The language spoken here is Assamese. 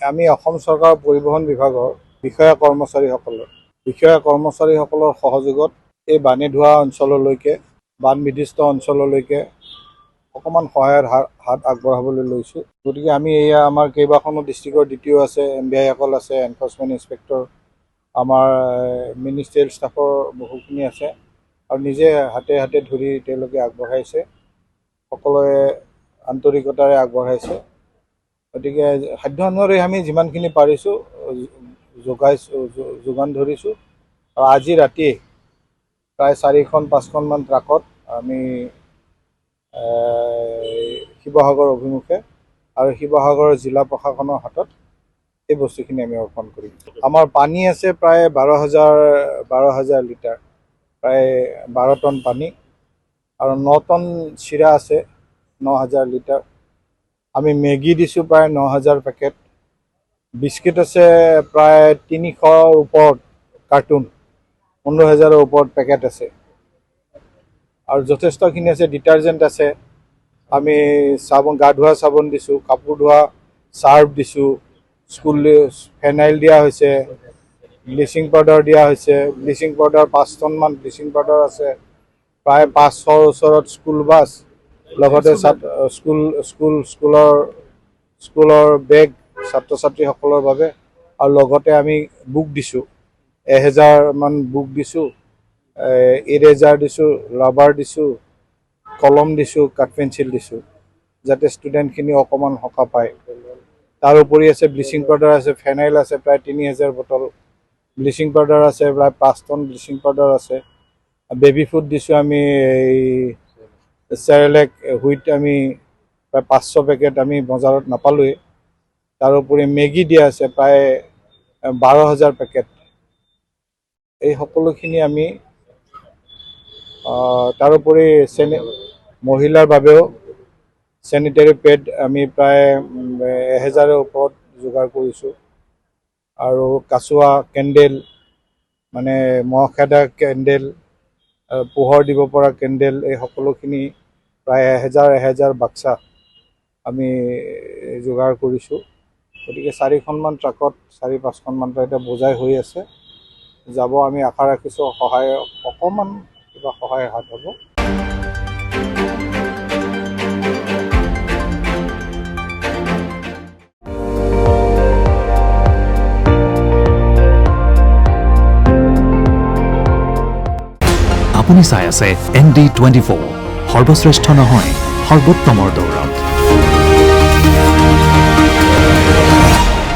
আমি অসম চৰকাৰৰ পৰিবহণ বিভাগৰ বিষয়া কৰ্মচাৰীসকলৰ সহযোগত এই বানে ধোৱা অঞ্চললৈকে বান বিধিষ্ট অঞ্চললৈকে অকণমান সহায়ৰ হাত আগবঢ়াবলৈ লৈছোঁ। গতিকে আমি এয়া আমাৰ কেইবাখনো ডিষ্ট্ৰিক্টৰ DTO আছে, MBIসকল আছে, এনফৰ্চমেণ্ট ইনস্পেক্টৰ, আমাৰ মিনিষ্ট্ৰিয়েল ষ্টাফৰ বহুখিনি আছে আৰু নিজে হাতে হাতে ধৰি তেওঁলোকে আগবঢ়াইছে, সকলোৱে আন্তৰিকতাৰে আগবঢ়াইছে। গতিকে সাধ্য অনুসৰি আমি যিমানখিনি পাৰিছোঁ যোগান ধৰিছোঁ আৰু আজি ৰাতি প্ৰায় 4-5খন ট্ৰাকত আমি শিৱসাগৰ অভিমুখে আৰু শিৱসাগৰ জিলা প্ৰশাসনৰ হাতত এই বস্তুখিনি আমি অৰ্পণ কৰিম। আমাৰ পানী আছে প্ৰায় 12,000 লিটাৰ, প্ৰায় 12 টন পানী আৰু 9 টন চিৰা আছে 9,000 লিটাৰ। আমি মেগী দিছোঁ প্ৰায় 9,000 পেকেট, বিস্কিট আছে প্ৰায় 300ৰ ওপৰত কাৰ্টুন, 15,000ৰ ওপৰত পেকেট আছে আৰু যথেষ্টখিনি আছে। ডিটাৰজেণ্ট আছে, আমি চাবোন, গা ধোৱা চাবোন দিছোঁ, কাপোৰ ধোৱা চাৰ্ফ দিছোঁ, স্কুল ফেনাইল দিয়া হৈছে, ব্লিচিং পাউডাৰ দিয়া হৈছে। ব্লিচিং পাউডাৰ 5 টনমান ব্লিচিং পাউডাৰ আছে, প্ৰায় 500ৰ ওচৰত স্কুল বাছ, লগতে স্কুলৰ বেগ ছাত্ৰ ছাত্ৰীসকলৰ বাবে, আৰু লগতে আমি বুক দিছোঁ 1000মান বুক দিছোঁ, ইৰেজাৰ দিছোঁ, ৰাবাৰ দিছোঁ, কলম দিছোঁ, কাঠ পেঞ্চিল দিছোঁ, যাতে ষ্টুডেণ্টখিনি অকণমান সকাহ পায়। তাৰ উপৰি আছে ব্লিচিং পাউডাৰ আছে, ফেনাইল আছে প্ৰায় 3000 বটল, ব্লিচিং পাউডাৰ আছে প্ৰায় 5 টন ব্লিচিং পাউডাৰ আছে। বেবী ফুড দিছোঁ আমি, এই চেৰেলেক হুইট আমি প্ৰায় 500 পেকেট আমি বজাৰত নাপালোৱেই। তাৰোপৰি মেগী দিয়া আছে প্ৰায় 12,000 পেকেট। এই সকলোখিনি আমি, তাৰোপৰি মহিলাৰ বাবেও চেনিটেৰী পেড আমি প্ৰায় 1000ৰ ওপৰত যোগাৰ কৰিছোঁ আৰু কাচুৱা কেণ্ডেল, মানে মহ খেদা কেণ্ডেল, পোহৰ দিব পৰা কেণ্ডেল, এই সকলোখিনি প্ৰায় 1000 বাক্সা আমি যোগাৰ কৰিছোঁ। গতিকে 4খনমান ট্ৰাকত 4-5খনমান এতিয়া বোজাই হৈ আছে, যাব। আমি আশা ৰাখিছোঁ অকণমান কিবা সহায়ৰ হাত হ'ব। আপুনি চাই আছে ND24, সৰ্বশ্ৰেষ্ঠ নহয়, সৰ্বোত্তমৰ দৌৰত।